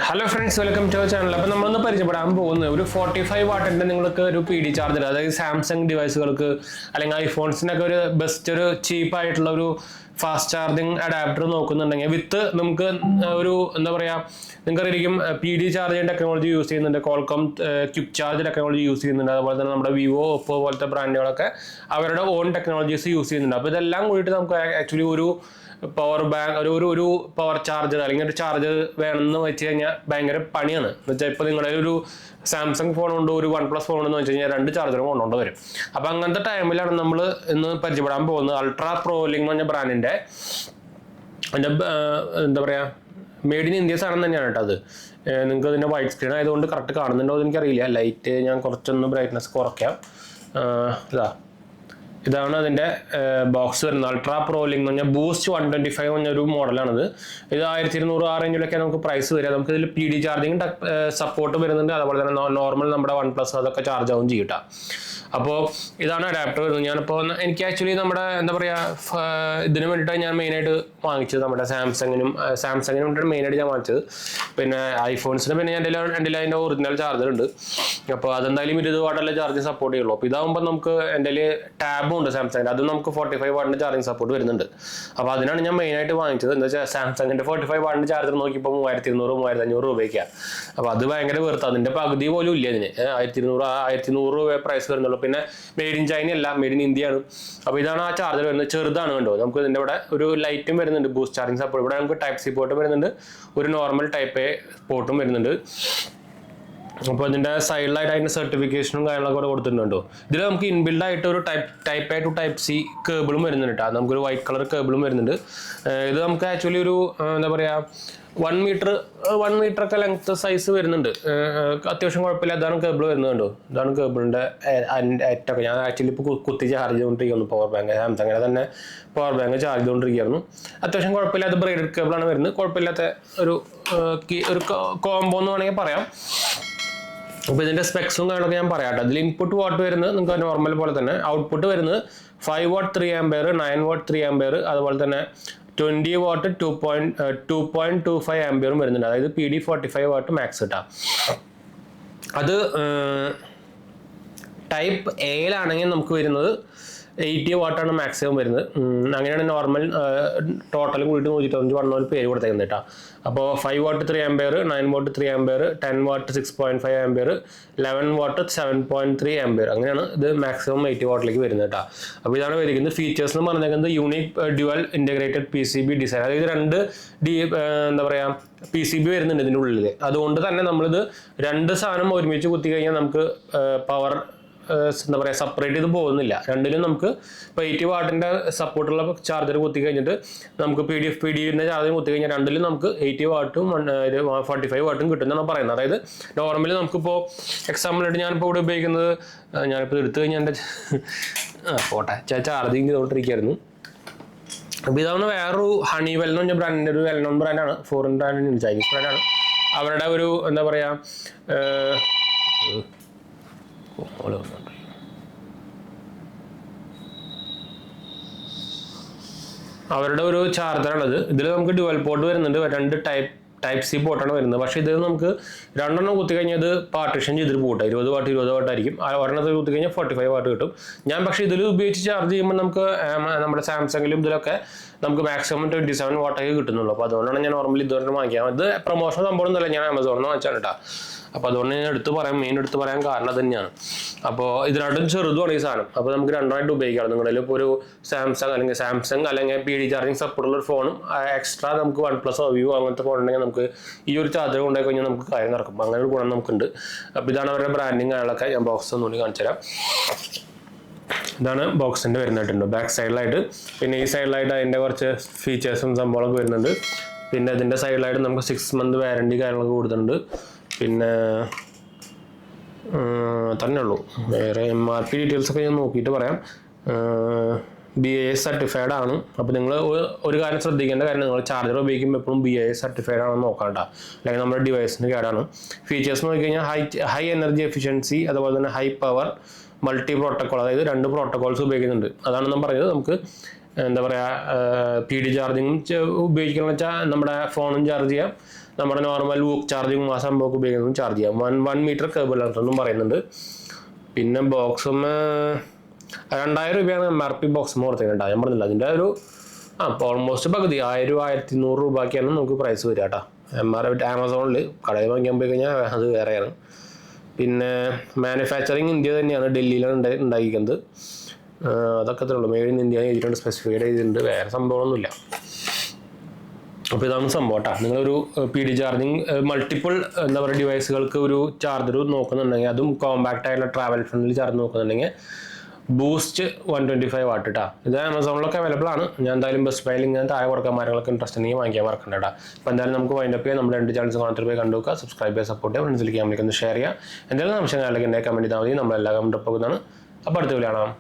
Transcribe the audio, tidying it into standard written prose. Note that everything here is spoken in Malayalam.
Hello friends, welcome to our channel. അപ്പോൾ നമ്മളൊന്ന് പരിചയപ്പെടാൻ പോകുന്നത് ഒരു 45 വാട്ടിൻ്റെ നിങ്ങൾക്ക് ഒരു PD ചാർജർ, അതായത് സാംസങ് ഡിവൈസുകൾക്ക് അല്ലെങ്കിൽ ഐഫോൺസിനൊക്കെ ഒരു ബെസ്റ്റ് ഒരു ചീപ്പായിട്ടുള്ള ഒരു ഫാസ്റ്റ് ചാർജിങ് അഡാപ്റ്റർ നോക്കുന്നുണ്ടെങ്കിൽ വിത്ത് നമുക്ക് ഒരു എന്താ പറയുക, നിങ്ങൾക്കറിയാം PD ചാർജിങ് ടെക്നോളജി യൂസ് ചെയ്യുന്നുണ്ട്, Qualcomm quick charge technology use ചെയ്യുന്നുണ്ട്, അതുപോലെ തന്നെ നമ്മുടെ വിവോ ഒപ്പോ പോലത്തെ ബ്രാൻഡുകളൊക്കെ അവരുടെ ഓൺ ടെക്നോളജീസ് യൂസ് ചെയ്യുന്നുണ്ട്. അപ്പോൾ ഇതെല്ലാം കൂടിയിട്ട് നമുക്ക് ആക്ച്വലി ഒരു പവർ ബാങ്ക് ഒരു പവർ ചാർജർ അല്ലെങ്കിൽ ഒരു ചാർജർ വേണമെന്ന് വെച്ച് കഴിഞ്ഞാൽ ഭയങ്കര പണിയാണ്. എന്ന് വെച്ചാൽ ഇപ്പോൾ നിങ്ങളുടെ ഒരു സാംസങ് ഫോൺ ഉണ്ട്, ഒരു OnePlus ഫോൺ എന്ന് വെച്ച് കഴിഞ്ഞാൽ 2 ചാർജറും കൊണ്ടുകൊണ്ട് വരും. അപ്പോൾ അങ്ങനത്തെ ടൈമിലാണ് നമ്മൾ ഇന്ന് പരിചയപ്പെടാൻ പോകുന്നത് അൾട്രാ പ്രോ ലിങ്ക് എന്ന് പറഞ്ഞ ബ്രാൻഡിൻ്റെ അതിൻ്റെ എന്താ പറയുക, മെയ്ഡ് ഇൻ ഇന്ത്യ സാധനം തന്നെയാണ് കേട്ടോ. അത് നിങ്ങൾക്ക് ഇതിൻ്റെ വൈറ്റ് സ്ക്രീൻ ആയതുകൊണ്ട് കറക്റ്റ് കാണുന്നുണ്ടോ എന്ന് എനിക്കറിയില്ല. ലൈറ്റ് ഞാൻ കുറച്ചൊന്ന് ബ്രൈറ്റ്നസ് കുറയ്ക്കാം. ഇതാണ് അതിൻ്റെ ബോക്സ് വരുന്നത്. അൾട്രാ പ്രോ ലിങ്ക് എന്ന് പറഞ്ഞാൽ ബൂസ്റ്റ് 125 പറഞ്ഞൊരു മോഡലാണിത്. ഇത് 1200 ആ റേഞ്ചിലൊക്കെ നമുക്ക് പ്രൈസ് വരിക. നമുക്ക് ഇതിൽ PD ചാർജിങ് സപ്പോർട്ട് വരുന്നുണ്ട്, അതുപോലെ തന്നെ നോർമൽ നമ്മുടെ OnePlus അതൊക്കെ ചാർജ് ആവും ചെയ്യട്ടാ. അപ്പോൾ ഇതാണ് അഡാപ്റ്റർ വരുന്നത്. ഞാനിപ്പോൾ എനിക്ക് ആക്ച്വലി നമ്മുടെ എന്താ പറയുക, ഇതിന് വേണ്ടിയിട്ടാണ് ഞാൻ മെയിനായിട്ട് വാങ്ങിച്ചത്. നമ്മുടെ സാംസങ്ങിന് വേണ്ടിയിട്ട് മെയിനായിട്ട് ഞാൻ വാങ്ങിച്ചത്. പിന്നെ ഐഫോൺസിന് പിന്നെ എൻ്റെ അതിൻ്റെ ഒറിജിനൽ ചാർജർ ഉണ്ട്. അപ്പോൾ അതെന്തായാലും 20 വാട്ടല്ലേ ചാർജിങ് സപ്പോർട്ട് ചെയ്യുള്ളൂ. അപ്പോൾ ഇതാകുമ്പോൾ നമുക്ക് എൻ്റെ ടാബും ഉണ്ട് സാംസങ്ങിൻ്റെ, അതും നമുക്ക് 45 വാട്ടിൻ്റെ ചാർജിങ് സപ്പോർട്ട് വരുന്നുണ്ട്. അപ്പോൾ അതിനാണ് ഞാൻ മെയിനായിട്ട് വാങ്ങിച്ചത്. എന്താ വെച്ചാൽ സാംസങ്ങിൻ്റെ 45 വാട്ടിൻ്റെ ചാർജർ നോക്കിയപ്പോൾ 3200-3500 രൂപയ്ക്കാണ്. അപ്പോൾ അത് ഭയങ്കര വെറുത്ത്, അതിൻ്റെ പകുതി പോലും ഇല്ല ഇതിന്. 1200 രൂപ പ്രൈസ് വരുന്നുള്ളൂ. പിന്നെ മെയ്ഡ് ഇൻ ചൈന അല്ല, മെയ്ഡ് ഇൻ ഇന്ത്യ ആണ്. അപ്പോൾ ഇതാണ് ആ ചാർജർ വരുന്നത്. ചെറുതാണ് കണ്ടോ. നമുക്ക് ഇതിൻ്റെ ഇവിടെ ഒരു ലൈറ്റും വരുന്നുണ്ട്, ബൂസ്റ്റ് ചാർജിങ് സപ്പോർട്ട്. ഇവിടെ നമുക്ക് ടൈപ്പ് സി പോർട്ടും വരുന്നുണ്ട്, ഒരു നോർമൽ ടൈപ്പ് എ പോർട്ടും വരുന്നുണ്ട്. അപ്പോൾ ഇതിൻ്റെ സൈഡിലായിട്ട് അതിൻ്റെ സർട്ടിഫിക്കേഷനും കാര്യങ്ങളൊക്കെ ഇവിടെ കൊടുത്തിട്ടുണ്ടോ. ഇതിൽ നമുക്ക് ഇൻബിൽഡ് ആയിട്ട് ഒരു type A to type C കേബിളും വരുന്നുണ്ട് കേട്ടോ. നമുക്കൊരു വൈറ്റ് കളർ കേബിളും വരുന്നുണ്ട്. ഇത് നമുക്ക് ആക്ച്വലി ഒരു എന്താ പറയുക 1 മീറ്റർ ഒക്കെ ലെങ്ത് സൈസ് വരുന്നുണ്ട്. അത്യാവശ്യം കുഴപ്പമില്ല. ഇതാണ് കേബിൾ വരുന്നത് കണ്ടോ. ഇതാണ് കേബിളിൻ്റെ അറ്റൊക്കെ. ഞാൻ ആക്ച്വലി ഇപ്പോൾ കുത്തി ചാർജ് ചെയ്തുകൊണ്ടിരിക്കുന്നു. പവർ ബാങ്ക് സാംസങ്ങിൻ്റെ തന്നെ പവർ ബാങ്ക് ചാർജ് ചെയ്തുകൊണ്ടിരിക്കുകയായിരുന്നു. അത്യാവശ്യം കുഴപ്പമില്ലാത്ത ബ്രൈഡഡ് കേബിളാണ് വരുന്നത്. കുഴപ്പമില്ലാത്ത ഒരു കോംബോ എന്ന് വേണമെങ്കിൽ പറയാം. അപ്പോൾ ഇതിൻ്റെ സ്പെക്സും കാര്യങ്ങളൊക്കെ ഞാൻ പറയാം. അതിൽ ഇൻപുട്ട് വാട്ട് വരുന്നത് നിങ്ങൾക്ക് നോർമൽ പോലെ തന്നെ, ഔട്ട്പുട്ട് വരുന്നത് 5 വാട്ട് 3 ആംപിയർ, 9 വാട്ട് 3 ആംപിയർ, അതുപോലെ തന്നെ 20 വാട്ട് 2.25 ആംപിയറും വരുന്നുണ്ട്. അതായത് PD 45 വാട്ട് മാക്സ് കിട്ടാം. അത് ടൈപ്പ് എയിലാണെങ്കിൽ നമുക്ക് വരുന്നത് 80 വാട്ടാണ് മാക്സിമം വരുന്നത്. അങ്ങനെയാണ് നോർമൽ ടോട്ടൽ കൂടിയിട്ട് 195 പേര് കൊടുത്തേക്കുന്നത് കേട്ടോ. അപ്പോൾ 5 what 3 ampere, 9 what 3 ampere, 10 what 6.5 ampere, 11 what 7.3 ampere, അങ്ങനെയാണ് ഇത് മാക്സിമം 80 വാട്ടിലേക്ക് വരുന്നത് കേട്ടോ. അപ്പോൾ ഇതാണ് വരിക്കുന്നത്. ഫീച്ചേഴ്സ് എന്ന് പറഞ്ഞേക്കുന്നത് unique dual integrated PCB design, അതായത് 2 എന്താ പറയുക PCB വരുന്നുണ്ട് ഇതിൻ്റെ ഉള്ളിൽ. അതുകൊണ്ട് തന്നെ നമ്മളിത് 2 സാധനം ഒരുമിച്ച് കുത്തി കഴിഞ്ഞാൽ നമുക്ക് പവർ എന്താ പറയുക സെപ്പറേറ്റ് ചെയ്ത് പോകുന്നില്ല. രണ്ടിലും നമുക്ക് ഇപ്പോൾ 80 വാട്ടിൻ്റെ സപ്പോർട്ടുള്ള ചാർജർ കുത്തി കഴിഞ്ഞിട്ട് നമുക്ക് PDൻ്റെ ചാർജർ കുത്തി കഴിഞ്ഞാൽ രണ്ടിലും നമുക്ക് 80 വാട്ടും 45 വാട്ടും കിട്ടുമെന്നാണ് പറയുന്നത്. അതായത് നോർമലി നമുക്കിപ്പോൾ എക്സാമ്പിളായിട്ട് ഞാനിപ്പോൾ ഇവിടെ ഉപയോഗിക്കുന്നത്, ഞാനിപ്പോൾ എടുത്തു കഴിഞ്ഞാൽ എൻ്റെ പോട്ടെ ചാർജിങ് ചെയ്തുകൊണ്ടിരിക്കുകയായിരുന്നു. അപ്പോൾ ഇതാണ് വേറൊരു ഹണിവെൽ എന്ന് പറഞ്ഞ ബ്രാൻഡിൻ്റെ ഒരു വെൽ നോൺ ബ്രാൻഡാണ്, ഫോറിൻ ബ്രാൻഡിൻ്റെ ചൈനീസ് ബ്രാൻഡാണ്. അവരുടെ ഒരു എന്താ പറയുക അവരുടെ ഒരു ചാർജറാണത്. ഇതിൽ നമുക്ക് ഡ്യുവൽ പോർട്ട് വരുന്നുണ്ട്, 2 ടൈപ്പ് സി പോർട്ടാണ് വരുന്നത്. പക്ഷേ ഇത് നമുക്ക് 2 കുത്തി കഴിഞ്ഞാൽ ഇത് പാർട്ടീഷൻ ചെയ്തിട്ട് പോട്ടെ 20 വാട്ട് ആയിരിക്കും. ഒരെണ്ണത്തിൽ കുത്തി കഴിഞ്ഞാൽ 45 വാട്ട് കിട്ടും. ഞാൻ പക്ഷേ ഇതിൽ ഉപയോഗിച്ച് ചാർജ് ചെയ്യുമ്പോൾ നമുക്ക് നമ്മുടെ സാംസങ്ങിലും ഇതിലൊക്കെ നമുക്ക് മാക്സിമം 27 വാട്ടൊക്കെ കിട്ടുന്നുള്ളൂ. അപ്പോൾ അതുകൊണ്ടാണ് ഞാൻ നോർമലി ഇതുകൊണ്ട് വാങ്ങിക്കാം. ഇത് പ്രൊമോഷൻ സംഭവം ഒന്നുമല്ല, ഞാൻ ആമസോണിൽ നിന്ന് വാങ്ങിച്ചാണ് കേട്ടോ. അപ്പോൾ അതുകൊണ്ട് ഞാൻ മെയിൻ എടുത്ത് പറയാൻ കാരണം തന്നെയാണ്. അപ്പോൾ ഇതിനായിട്ടും ചെറുതുമാണ് ഈ സാധനം. അപ്പോൾ നമുക്ക് 2 ഉപയോഗിക്കാം. നിങ്ങളിൽ ഇപ്പോൾ ഒരു സാംസങ് അല്ലെങ്കിൽ PD ചാർജിങ് സപ്പോർട്ടുള്ള ഒരു ഫോണും എക്സ്ട്രാ നമുക്ക് OnePlus വിവോ അങ്ങനത്തെ ഫോൺ ഉണ്ടെങ്കിൽ നമുക്ക് ഈ ഒരു ചാർജർ കൊണ്ടുപോയി കഴിഞ്ഞാൽ നമുക്ക് കാര്യം നടക്കും. അങ്ങനെ ഒരു ഗുണം നമുക്കുണ്ട്. അപ്പോൾ ഇതാണ് അവരുടെ ബ്രാൻഡിങ് കാര്യങ്ങളൊക്കെ. ഞാൻ ബോക്സ് ഒന്നുകൂടി കാണിച്ചു തരാം. ഇതാണ് ബോക്സിൻ്റെ വരുന്നിട്ടുണ്ട് ബാക്ക് സൈഡിലായിട്ട്. പിന്നെ ഈ സൈഡിലായിട്ട് അതിൻ്റെ കുറച്ച് ഫീച്ചേഴ്സും സംഭവങ്ങളൊക്കെ വരുന്നുണ്ട്. പിന്നെ ഇതിൻ്റെ സൈഡിലായിട്ട് നമുക്ക് 6 മന്ത് വാറണ്ടി കാര്യങ്ങളൊക്കെ കൊടുത്തിട്ടുണ്ട്. പിന്നെ തന്നെ ഉള്ളൂ. വേറെ MRP ഡീറ്റെയിൽസൊക്കെ ഞാൻ നോക്കിയിട്ട് പറയാം. BIS സർട്ടിഫൈഡ് ആണ്. അപ്പോൾ നിങ്ങൾ ഒരു കാര്യം ശ്രദ്ധിക്കേണ്ട കാര്യം, നിങ്ങൾ ചാർജർ ഉപയോഗിക്കുമ്പോൾ എപ്പോഴും BIS സർട്ടിഫൈഡ് ആണെന്ന് നോക്കണ്ട, അല്ലെങ്കിൽ നമ്മുടെ ഡിവൈസിന് കേടാണ്. ഫീച്ചേഴ്സ് നോക്കി കഴിഞ്ഞാൽ ഹൈ എനർജി എഫിഷ്യൻസി, അതുപോലെ തന്നെ ഹൈ പവർ, മൾട്ടി പ്രോട്ടോക്കോൾ, അതായത് 2 പ്രോട്ടോക്കോൾസ് ഉപയോഗിക്കുന്നുണ്ട്. അതാണ് ഞാൻ പറഞ്ഞത്. നമുക്ക് എന്താ പറയുക PD ചാർജിങ് ഉപയോഗിക്കണം വെച്ചാൽ നമ്മുടെ ഫോണും ചാർജ് ചെയ്യാം, നമ്മുടെ നോർമൽ വൂക്ക് ചാർജിങ്ങും ആ സംഭവമൊക്കെ ഉപയോഗിക്കുന്നതും ചാർജ് ചെയ്യാം. 1 മീറ്റർ കേബിൾ എന്നും പറയുന്നുണ്ട്. പിന്നെ ബോക്സും 2000 രൂപയാണ് MRP ബോക്സ് കൊടുത്തിട്ടുണ്ട്. ഞാൻ പറഞ്ഞില്ല അതിൻ്റെ ഒരു ഓൾമോസ്റ്റ് പകുതി 1000-1100 രൂപയ്ക്കാണ് നമുക്ക് പ്രൈസ് വരിക കേട്ടോ. ആമസോണിൽ കടയിൽ വാങ്ങിക്കാൻ പോയി കഴിഞ്ഞാൽ അത് വേറെയാണ്. പിന്നെ മാനുഫാക്ചറിങ് ഇന്ത്യ തന്നെയാണ്, ഡൽഹിയിലാണ് ഉണ്ടാക്കിക്കുന്നത്. അതൊക്കെ ഉള്ളൂ. മെയ്ഡ് ഇൻ ഇന്ത്യ എഴുതിയിട്ടുണ്ട്, സ്പെസിഫൈഡ് ചെയ്തിട്ടുണ്ട്, വേറെ സംഭവമൊന്നുമില്ല. അപ്പോൾ ഇതാണ് സംഭവം കേട്ടോ. നിങ്ങളൊരു PD ചാർജിങ് മൾട്ടിപ്പിൾ എന്താ പറയുക ഡിവൈസുകൾക്ക് ഒരു ചാർജർ നോക്കുന്നുണ്ടെങ്കിൽ, അതും കോമ്പാക്റ്റ് ആയിട്ടുള്ള ട്രാവൽ ഫ്രണ്ട്ലി ചാർജ് നോക്കുന്നുണ്ടെങ്കിൽ ബൂസ്റ്റ് 125 വാട്ട് കേട്ടോ. ഇത് ആമസോണിലൊക്കെ അവൈലബിൾ ആണ്. ഞാൻ എന്തായാലും ബെസ്റ്റ് ബൈയിൽ ഇങ്ങനെ താഴെ കൊടുക്കാൻ മാരങ്ങളൊക്കെ ഇൻട്രസ്റ്റ് ഉണ്ടെങ്കിൽ വാങ്ങിക്കാൻ മറക്കണ്ട കേട്ടോ. അപ്പോൾ എന്തായാലും നമുക്ക് വൈൻഡപ്പ് ചെയ്യാം. നമ്മുടെ 2 ചാനൽസ് കാണാൻ പോയി കണ്ടുവെക്കുക, സബ്സ്ക്രൈബ് ചെയ്യുക, സപ്പോർട്ട് ചെയ്യുക, ഫ്രണ്ട്സിലേക്ക് നമ്മൾക്ക് ഒന്ന് ഷെയർ ചെയ്യുക. എന്തെങ്കിലും ആവശ്യങ്ങൾ അല്ലെങ്കിൽ എൻ്റെ കമൻറ്റ് ചെയ്താൽ മതി. നമ്മളെല്ലാം കമൻറ്റ് പോകുന്നതാണ്. അപ്പോൾ അടുത്ത വീഡിയോ കാണാം.